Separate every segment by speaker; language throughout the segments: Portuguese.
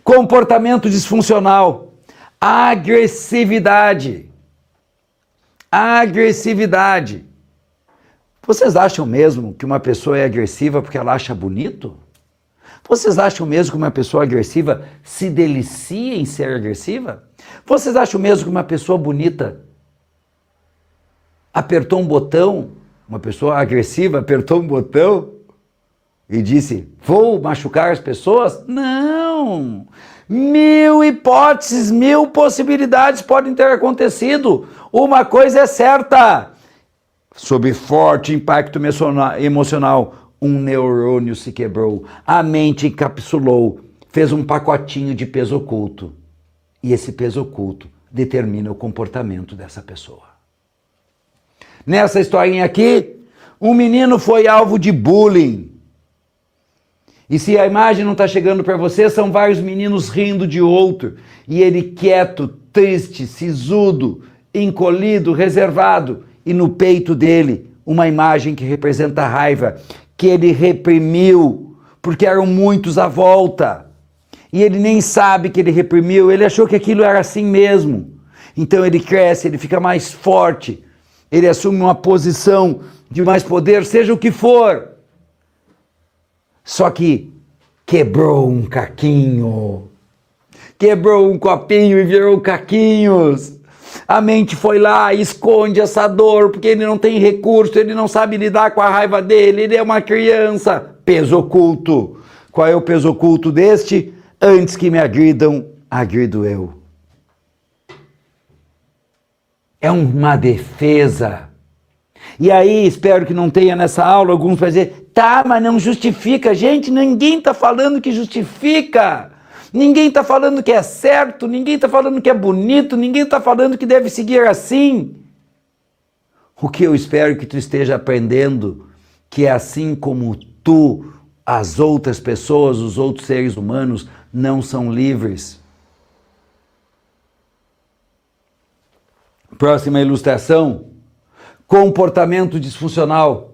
Speaker 1: Comportamento disfuncional, agressividade. Agressividade. Vocês acham mesmo que uma pessoa é agressiva porque ela acha bonito? Vocês acham mesmo que uma pessoa agressiva se delicia em ser agressiva? Vocês acham mesmo que uma pessoa bonita apertou um botão, uma pessoa agressiva apertou um botão e disse, vou machucar as pessoas? Não! 1000 hipóteses, 1000 possibilidades podem ter acontecido. Uma coisa é certa, sob forte impacto emocional, um neurônio se quebrou, a mente encapsulou, fez um pacotinho de peso oculto. E esse peso oculto determina o comportamento dessa pessoa. Nessa historinha aqui, um menino foi alvo de bullying. E se a imagem não está chegando para você, são vários meninos rindo de outro. E ele quieto, triste, sisudo, encolhido, reservado. E no peito dele, uma imagem que representa a raiva, que ele reprimiu, porque eram muitos à volta. E ele nem sabe que ele reprimiu, ele achou que aquilo era assim mesmo. Então ele cresce, ele fica mais forte, ele assume uma posição de mais poder, seja o que for. Só que quebrou um caquinho, quebrou um copinho e virou caquinhos. A mente foi lá e esconde essa dor, porque ele não tem recurso, ele não sabe lidar com a raiva dele, ele é uma criança. Peso oculto. Qual é o peso oculto deste? Antes que me agridam, agrido eu. É uma defesa. E aí, espero que não tenha nessa aula alguns para dizer, tá, mas não justifica. Gente, ninguém está falando que justifica. Ninguém está falando que é certo, ninguém está falando que é bonito, ninguém está falando que deve seguir assim. O que eu espero que tu esteja aprendendo, que é assim como tu, as outras pessoas, os outros seres humanos, não são livres. Próxima ilustração. Comportamento disfuncional.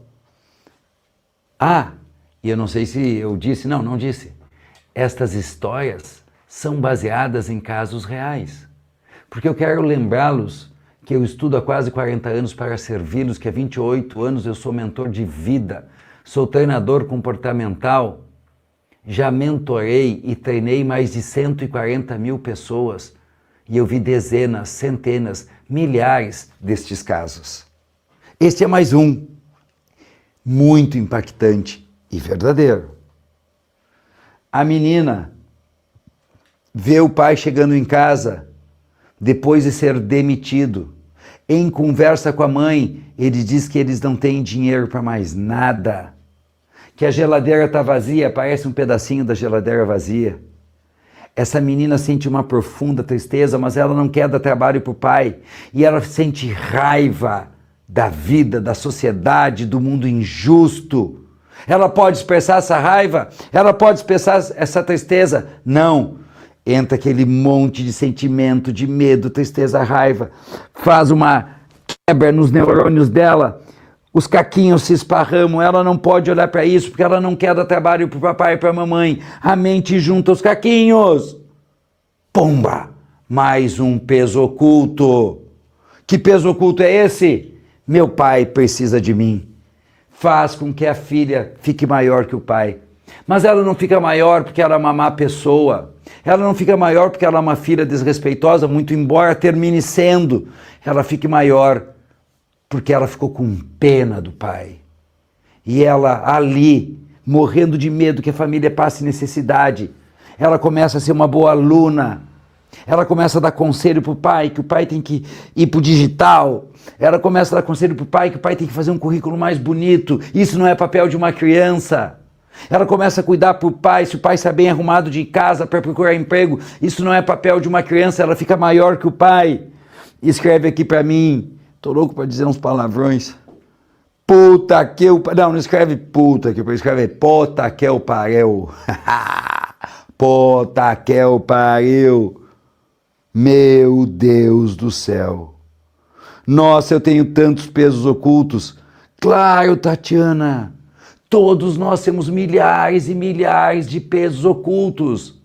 Speaker 1: Ah, e eu não sei se eu disse, não disse. Estas histórias são baseadas em casos reais. Porque eu quero lembrá-los que eu estudo há quase 40 anos para servi-los, que há 28 anos eu sou mentor de vida, sou treinador comportamental, já mentorei e treinei mais de 140 mil pessoas e eu vi dezenas, centenas, milhares destes casos. Este é mais um, muito impactante e verdadeiro. A menina vê o pai chegando em casa depois de ser demitido. Em conversa com a mãe, ele diz que eles não têm dinheiro para mais nada, que a geladeira está vazia, parece um pedacinho da geladeira vazia. Essa menina sente uma profunda tristeza, mas ela não quer dar trabalho para o pai. E ela sente raiva da vida, da sociedade, do mundo injusto. Ela pode expressar essa raiva? Ela pode expressar essa tristeza? Não. Entra aquele monte de sentimento, de medo, tristeza, raiva. Faz uma quebra nos neurônios dela. Os caquinhos se esparramam, ela não pode olhar para isso, porque ela não quer dar trabalho para o papai e para a mamãe. A mente junta os caquinhos. Pomba! Mais um peso oculto. Que peso oculto é esse? Meu pai precisa de mim. Faz com que a filha fique maior que o pai. Mas ela não fica maior porque ela é uma má pessoa. Ela não fica maior porque ela é uma filha desrespeitosa, muito embora termine sendo. Ela fica maior porque ela ficou com pena do pai. E ela ali, morrendo de medo que a família passe necessidade, ela começa a ser uma boa aluna. Ela começa a dar conselho para o pai, que o pai tem que ir para o digital. Ela começa a dar conselho para o pai, que o pai tem que fazer um currículo mais bonito. Isso não é papel de uma criança. Ela começa a cuidar para o pai, se o pai está bem arrumado de casa para procurar emprego. Isso não é papel de uma criança, ela fica maior que o pai. Escreve aqui para mim. Tô louco para dizer uns palavrões. Puta que eu... Não escreve puta que eu... Escreve puta que eu pariu. Puta que eu pariu. Meu Deus do céu. Nossa, eu tenho tantos pesos ocultos. Claro, Tatiana. Todos nós temos milhares e milhares de pesos ocultos.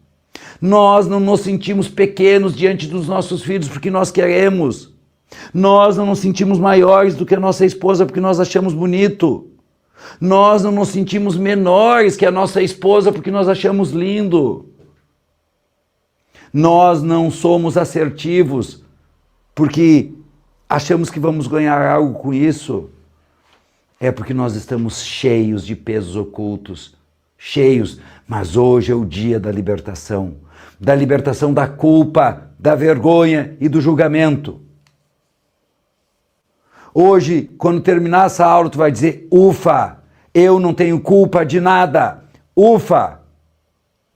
Speaker 1: Nós não nos sentimos pequenos diante dos nossos filhos porque nós queremos. Nós não nos sentimos maiores do que a nossa esposa porque nós achamos bonito. Nós não nos sentimos menores que a nossa esposa porque nós achamos lindo. Nós não somos assertivos porque achamos que vamos ganhar algo com isso. É porque nós estamos cheios de pesos ocultos. Cheios. Mas hoje é o dia da libertação da culpa, da vergonha e do julgamento. Hoje, quando terminar essa aula, tu vai dizer, ufa, eu não tenho culpa de nada. Ufa,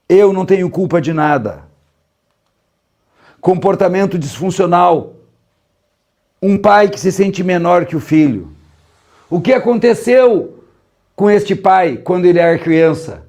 Speaker 1: eu não tenho culpa de nada. Comportamento disfuncional. Um pai que se sente menor que o filho. O que aconteceu com este pai quando ele era criança?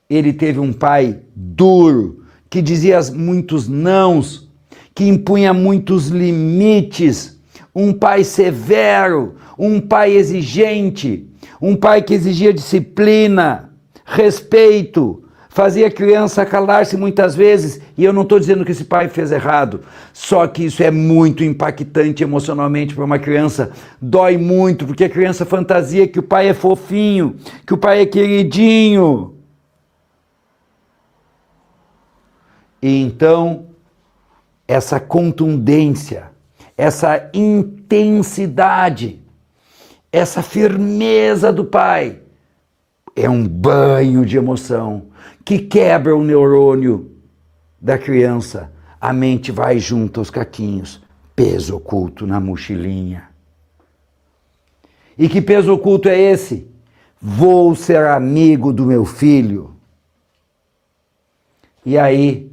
Speaker 1: Ele teve um pai duro, que dizia muitos nãos, que impunha muitos limites, um pai severo, um pai exigente, um pai que exigia disciplina, respeito, fazia a criança calar-se muitas vezes, e eu não estou dizendo que esse pai fez errado, só que isso é muito impactante emocionalmente para uma criança, dói muito, porque a criança fantasia que o pai é fofinho, que o pai é queridinho. E então, essa contundência, essa intensidade, essa firmeza do pai, é um banho de emoção que quebra o neurônio da criança. A mente vai junto aos caquinhos, peso oculto na mochilinha. E que peso oculto é esse? Vou ser amigo do meu filho. E aí,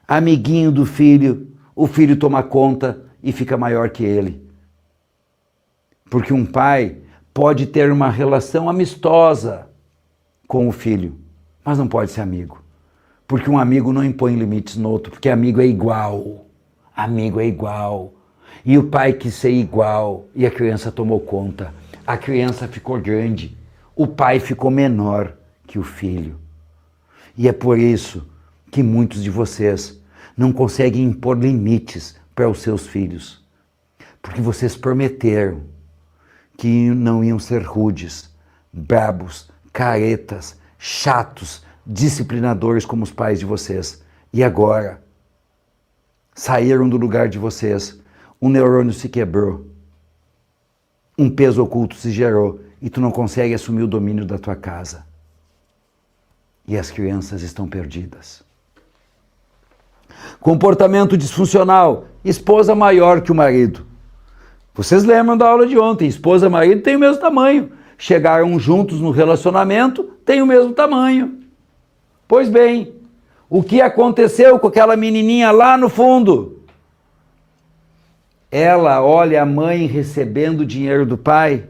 Speaker 1: amiguinho do filho, o filho toma conta e fica maior que ele. Porque um pai pode ter uma relação amistosa com o filho, mas não pode ser amigo. Porque um amigo não impõe limites no outro, porque amigo é igual. Amigo é igual. E o pai quis ser igual, e a criança tomou conta. A criança ficou grande, o pai ficou menor que o filho. E é por isso que muitos de vocês não conseguem impor limites para os seus filhos. Porque vocês prometeram que não iam ser rudes, brabos, caretas, chatos, disciplinadores como os pais de vocês. E agora, saíram do lugar de vocês, um neurônio se quebrou, um peso oculto se gerou e tu não consegue assumir o domínio da tua casa. E as crianças estão perdidas. Comportamento disfuncional, esposa maior que o marido. Vocês lembram da aula de ontem, esposa e marido têm o mesmo tamanho. Chegaram juntos no relacionamento, têm o mesmo tamanho. Pois bem, o que aconteceu com aquela menininha lá no fundo? Ela olha a mãe recebendo o dinheiro do pai,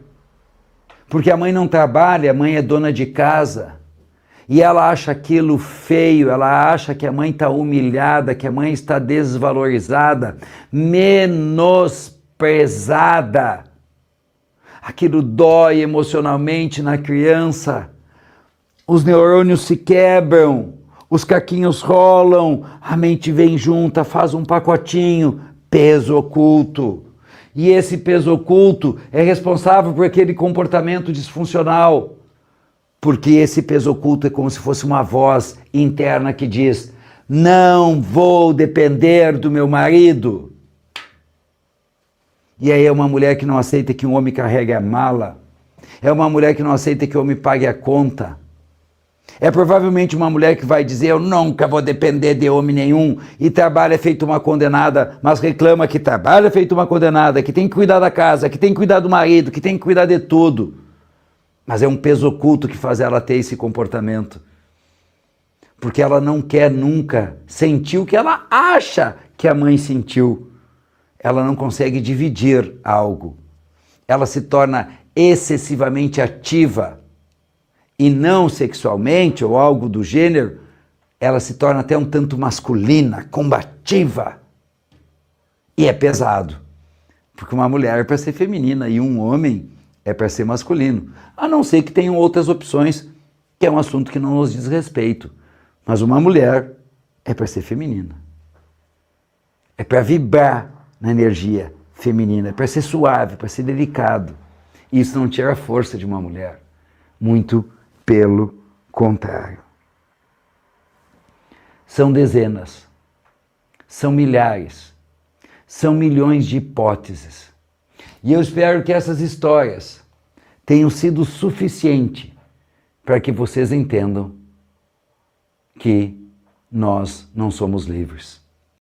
Speaker 1: porque a mãe não trabalha, a mãe é dona de casa. E ela acha aquilo feio, ela acha que a mãe está humilhada, que a mãe está desvalorizada, menosprezada. Aquilo dói emocionalmente na criança. Os neurônios se quebram, os caquinhos rolam, a mente vem junta, faz um pacotinho, peso oculto. E esse peso oculto é responsável por aquele comportamento disfuncional. Porque esse peso oculto é como se fosse uma voz interna que diz: não vou depender do meu marido. E aí é uma mulher que não aceita que um homem carregue a mala. É uma mulher que não aceita que o homem pague a conta. É provavelmente uma mulher que vai dizer: eu nunca vou depender de homem nenhum, e trabalha feito uma condenada, mas reclama que trabalha feito uma condenada, que tem que cuidar da casa, que tem que cuidar do marido, que tem que cuidar de tudo. Mas é um peso oculto que faz ela ter esse comportamento. Porque ela não quer nunca sentir o que ela acha que a mãe sentiu. Ela não consegue dividir algo. Ela se torna excessivamente ativa. E não sexualmente ou algo do gênero, ela se torna até um tanto masculina, combativa. E é pesado. Porque uma mulher é para ser feminina e um homem é para ser masculino. A não ser que tenham outras opções, que é um assunto que não nos diz respeito. Mas uma mulher é para ser feminina. É para vibrar na energia feminina, é para ser suave, para ser delicado. Isso não tira a força de uma mulher. Muito pelo contrário. São dezenas, são milhares, são milhões de hipóteses. E eu espero que essas histórias tenham sido suficiente para que vocês entendam que nós não somos livres.